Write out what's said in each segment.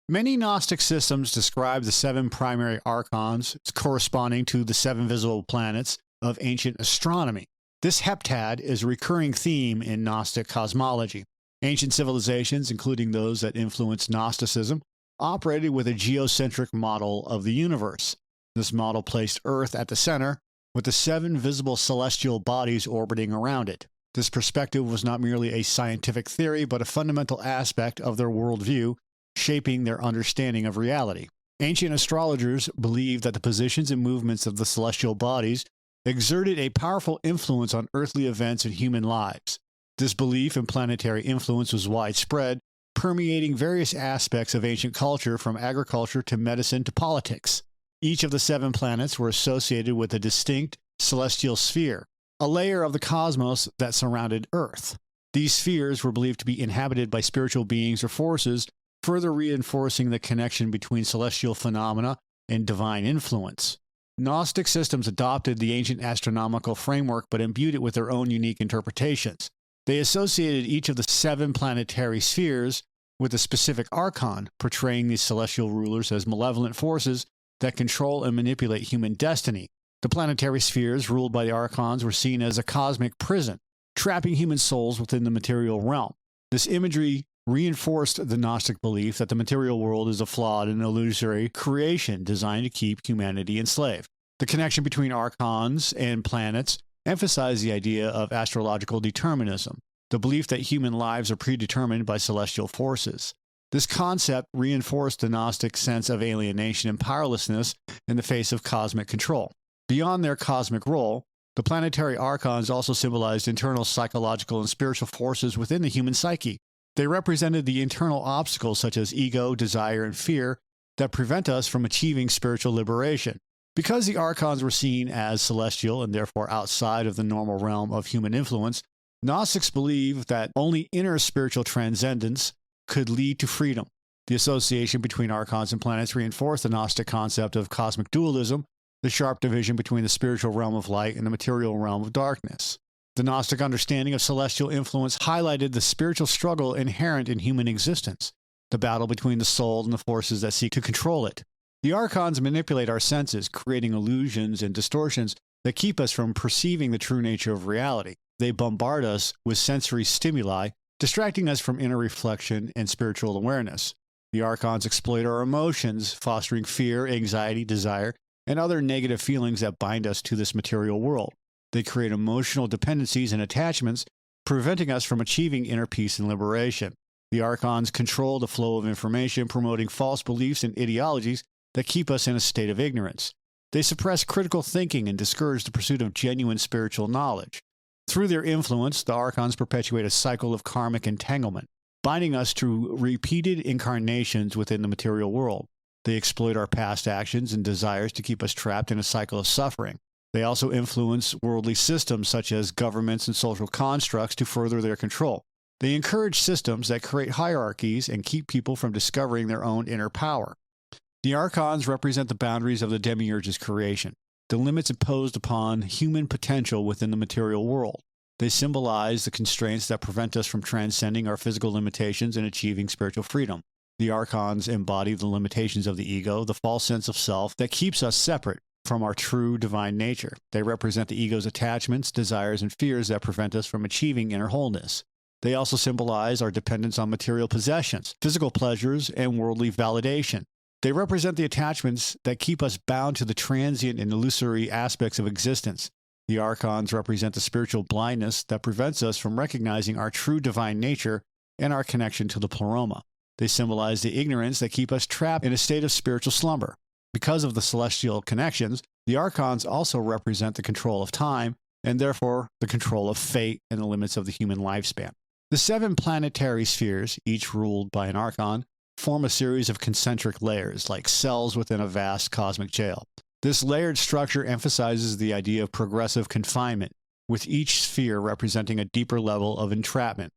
Many Gnostic systems describe the 7 primary Archons corresponding to the 7 visible planets of ancient astronomy. This heptad is a recurring theme in Gnostic cosmology. Ancient civilizations, including those that influenced Gnosticism, operated with a geocentric model of the universe. This model placed Earth at the center, with the 7 visible celestial bodies orbiting around it. This perspective was not merely a scientific theory, but a fundamental aspect of their worldview, shaping their understanding of reality. Ancient astrologers believed that the positions and movements of the celestial bodies exerted a powerful influence on earthly events and human lives. This belief in planetary influence was widespread, permeating various aspects of ancient culture from agriculture to medicine to politics. Each of the 7 planets were associated with a distinct celestial sphere, a layer of the cosmos that surrounded Earth. These spheres were believed to be inhabited by spiritual beings or forces, further reinforcing the connection between celestial phenomena and divine influence. Gnostic systems adopted the ancient astronomical framework but imbued it with their own unique interpretations. They associated each of the 7 planetary spheres with a specific archon, portraying these celestial rulers as malevolent forces that control and manipulate human destiny. The planetary spheres ruled by the archons were seen as a cosmic prison, trapping human souls within the material realm. This imagery reinforced the Gnostic belief that the material world is a flawed and illusory creation designed to keep humanity enslaved. The connection between archons and planets emphasized the idea of astrological determinism, the belief that human lives are predetermined by celestial forces. This concept reinforced the Gnostic sense of alienation and powerlessness in the face of cosmic control. Beyond their cosmic role, the planetary archons also symbolized internal psychological and spiritual forces within the human psyche. They represented the internal obstacles such as ego, desire, and fear that prevent us from achieving spiritual liberation. Because the archons were seen as celestial and therefore outside of the normal realm of human influence, Gnostics believed that only inner spiritual transcendence could lead to freedom. The association between archons and planets reinforced the Gnostic concept of cosmic dualism, the sharp division between the spiritual realm of light and the material realm of darkness. The Gnostic understanding of celestial influence highlighted the spiritual struggle inherent in human existence, the battle between the soul and the forces that seek to control it. The archons manipulate our senses, creating illusions and distortions that keep us from perceiving the true nature of reality. They bombard us with sensory stimuli, distracting us from inner reflection and spiritual awareness. The archons exploit our emotions, fostering fear, anxiety, desire, and other negative feelings that bind us to this material world. They create emotional dependencies and attachments, preventing us from achieving inner peace and liberation. The archons control the flow of information, promoting false beliefs and ideologies that keep us in a state of ignorance. They suppress critical thinking and discourage the pursuit of genuine spiritual knowledge. Through their influence, the archons perpetuate a cycle of karmic entanglement, binding us to repeated incarnations within the material world. They exploit our past actions and desires to keep us trapped in a cycle of suffering. They also influence worldly systems such as governments and social constructs to further their control. They encourage systems that create hierarchies and keep people from discovering their own inner power. The archons represent the boundaries of the Demiurge's creation, the limits imposed upon human potential within the material world. They symbolize the constraints that prevent us from transcending our physical limitations and achieving spiritual freedom. The archons embody the limitations of the ego, the false sense of self that keeps us separate from our true divine nature. They represent the ego's attachments, desires, and fears that prevent us from achieving inner wholeness. They also symbolize our dependence on material possessions, physical pleasures, and worldly validation. They represent the attachments that keep us bound to the transient and illusory aspects of existence. The archons represent the spiritual blindness that prevents us from recognizing our true divine nature and our connection to the pleroma. They symbolize the ignorance that keep us trapped in a state of spiritual slumber. Because of the celestial connections, the archons also represent the control of time, and therefore the control of fate and the limits of the human lifespan. The 7 planetary spheres, each ruled by an archon, form a series of concentric layers, like cells within a vast cosmic jail. This layered structure emphasizes the idea of progressive confinement, with each sphere representing a deeper level of entrapment.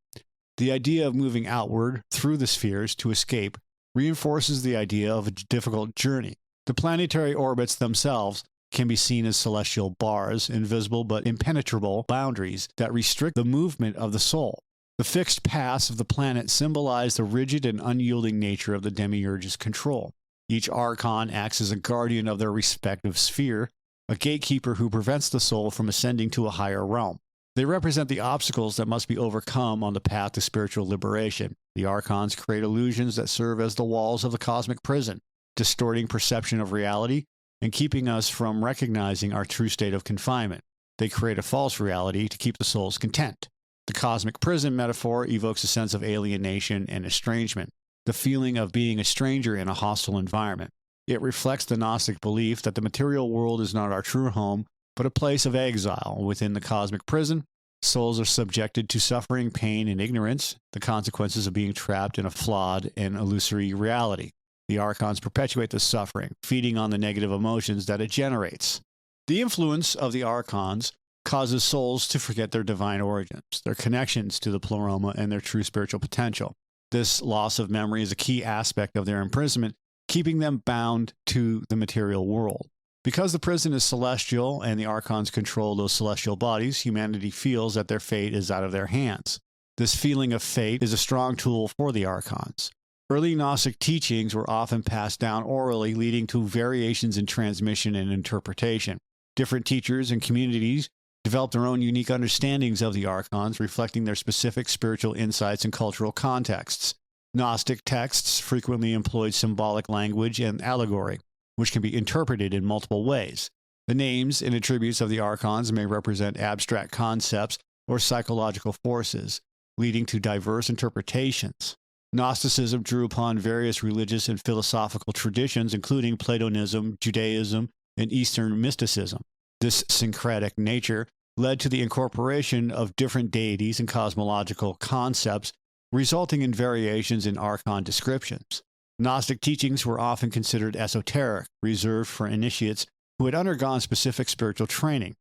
The idea of moving outward through the spheres to escape reinforces the idea of a difficult journey. The planetary orbits themselves can be seen as celestial bars, invisible but impenetrable boundaries that restrict the movement of the soul. The fixed paths of the planet symbolize the rigid and unyielding nature of the Demiurge's control. Each Archon acts as a guardian of their respective sphere, a gatekeeper who prevents the soul from ascending to a higher realm. They represent the obstacles that must be overcome on the path to spiritual liberation. The Archons create illusions that serve as the walls of the cosmic prison, distorting perception of reality and keeping us from recognizing our true state of confinement. They create a false reality to keep the souls content. The cosmic prison metaphor evokes a sense of alienation and estrangement, the feeling of being a stranger in a hostile environment. It reflects the Gnostic belief that the material world is not our true home, but a place of exile. Within the cosmic prison, souls are subjected to suffering, pain, and ignorance, the consequences of being trapped in a flawed and illusory reality. The Archons perpetuate this suffering, feeding on the negative emotions that it generates. The influence of the Archons causes souls to forget their divine origins, their connections to the pleroma, and their true spiritual potential. This loss of memory is a key aspect of their imprisonment, keeping them bound to the material world. Because the prison is celestial and the Archons control those celestial bodies, humanity feels that their fate is out of their hands. This feeling of fate is a strong tool for the Archons. Early Gnostic teachings were often passed down orally, leading to variations in transmission and interpretation. Different teachers and communities developed their own unique understandings of the Archons, reflecting their specific spiritual insights and cultural contexts. Gnostic texts frequently employed symbolic language and allegory, which can be interpreted in multiple ways. The names and attributes of the Archons may represent abstract concepts or psychological forces, leading to diverse interpretations. Gnosticism drew upon various religious and philosophical traditions, including Platonism, Judaism, and Eastern mysticism. This syncretic nature led to the incorporation of different deities and cosmological concepts, resulting in variations in Archon descriptions. Gnostic teachings were often considered esoteric, reserved for initiates who had undergone specific spiritual training.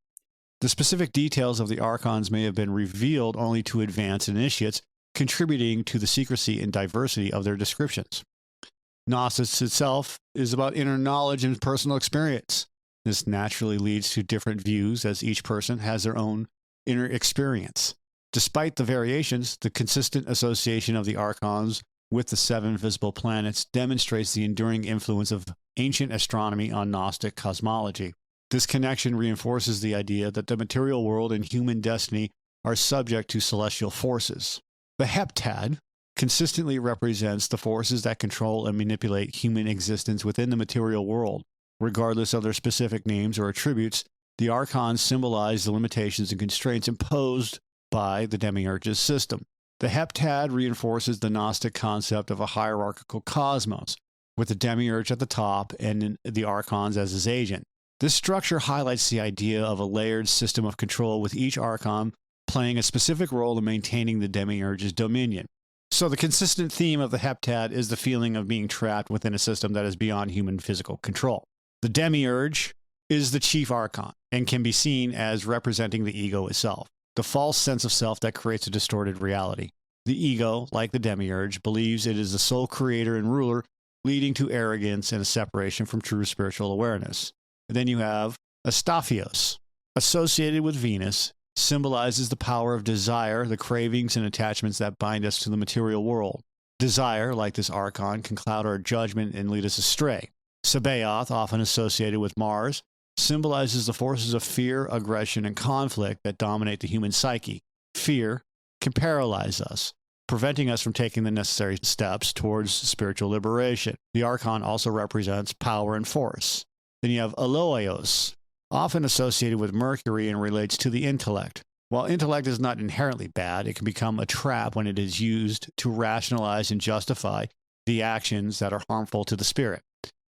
The specific details of the Archons may have been revealed only to advanced initiates, contributing to the secrecy and diversity of their descriptions. Gnosticism itself is about inner knowledge and personal experience. This naturally leads to different views as each person has their own inner experience. Despite the variations, the consistent association of the Archons with the seven visible planets demonstrates the enduring influence of ancient astronomy on Gnostic cosmology. This connection reinforces the idea that the material world and human destiny are subject to celestial forces. The heptad consistently represents the forces that control and manipulate human existence within the material world. Regardless of their specific names or attributes, the Archons symbolize the limitations and constraints imposed by the Demiurge's system. The heptad reinforces the Gnostic concept of a hierarchical cosmos, with the Demiurge at the top and the Archons as his agent. This structure highlights the idea of a layered system of control, with each Archon playing a specific role in maintaining the Demiurge's dominion. So the consistent theme of the heptad is the feeling of being trapped within a system that is beyond human physical control. The Demiurge is the chief Archon and can be seen as representing the ego itself, the false sense of self that creates a distorted reality. The ego, like the Demiurge, believes it is the sole creator and ruler, leading to arrogance and a separation from true spiritual awareness. And then you have Astaphios, associated with Venus, symbolizes the power of desire, the cravings and attachments that bind us to the material world. Desire, like this Archon, can cloud our judgment and lead us astray. Sabaoth, often associated with Mars, symbolizes the forces of fear, aggression, and conflict that dominate the human psyche. Fear can paralyze us, preventing us from taking the necessary steps towards spiritual liberation. The Archon also represents power and force. Then you have Aloios, often associated with Mercury and relates to the intellect. While intellect is not inherently bad, it can become a trap when it is used to rationalize and justify the actions that are harmful to the spirit.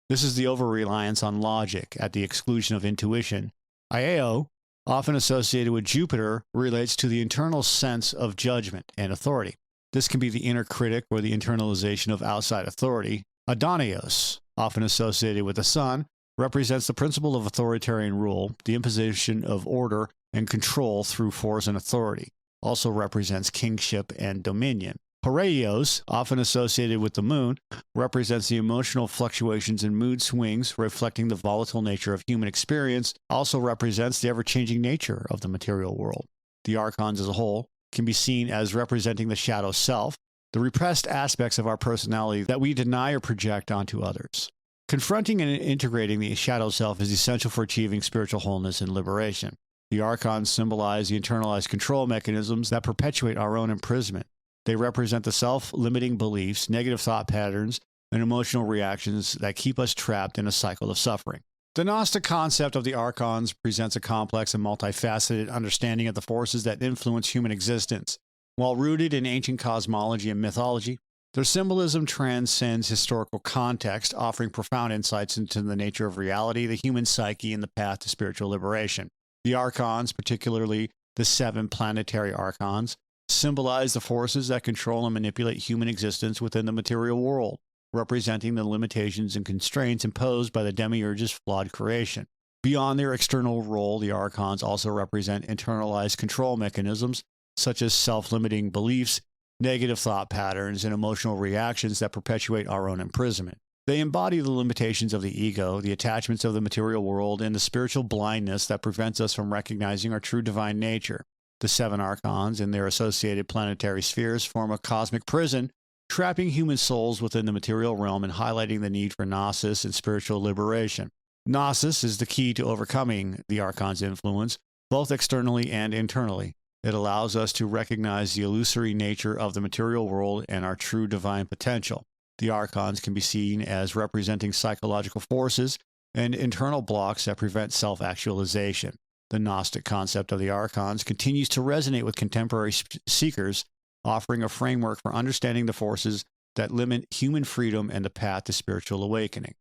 This is the over-reliance on logic at the exclusion of intuition. Io, often associated with Jupiter, relates to the internal sense of judgment and authority. This can be the inner critic or the internalization of outside authority. Adonios, often associated with the Sun, represents the principle of authoritarian rule, the imposition of order and control through force and authority. Also represents kingship and dominion. Horaios, often associated with the Moon, represents the emotional fluctuations and mood swings, reflecting the volatile nature of human experience. Also represents the ever-changing nature of the material world. The Archons as a whole can be seen as representing the shadow self, the repressed aspects of our personality that we deny or project onto others. Confronting and integrating the shadow self is essential for achieving spiritual wholeness and liberation. The Archons symbolize the internalized control mechanisms that perpetuate our own imprisonment. They represent the self-limiting beliefs, negative thought patterns, and emotional reactions that keep us trapped in a cycle of suffering. The Gnostic concept of the Archons presents a complex and multifaceted understanding of the forces that influence human existence. While rooted in ancient cosmology and mythology, their symbolism transcends historical context, offering profound insights into the nature of reality, the human psyche, and the path to spiritual liberation. The Archons, particularly the 7 planetary Archons, symbolize the forces that control and manipulate human existence within the material world, representing the limitations and constraints imposed by the Demiurge's flawed creation. Beyond their external role, the Archons also represent internalized control mechanisms, such as self-limiting beliefs, negative thought patterns, and emotional reactions that perpetuate our own imprisonment. They embody the limitations of the ego, the attachments of the material world, and the spiritual blindness that prevents us from recognizing our true divine nature. The 7 Archons and their associated planetary spheres form a cosmic prison, trapping human souls within the material realm and highlighting the need for Gnosis and spiritual liberation. Gnosis is the key to overcoming the Archon's influence, both externally and internally. It allows us to recognize the illusory nature of the material world and our true divine potential. The Archons can be seen as representing psychological forces and internal blocks that prevent self-actualization. The Gnostic concept of the Archons continues to resonate with contemporary seekers, offering a framework for understanding the forces that limit human freedom and the path to spiritual awakening.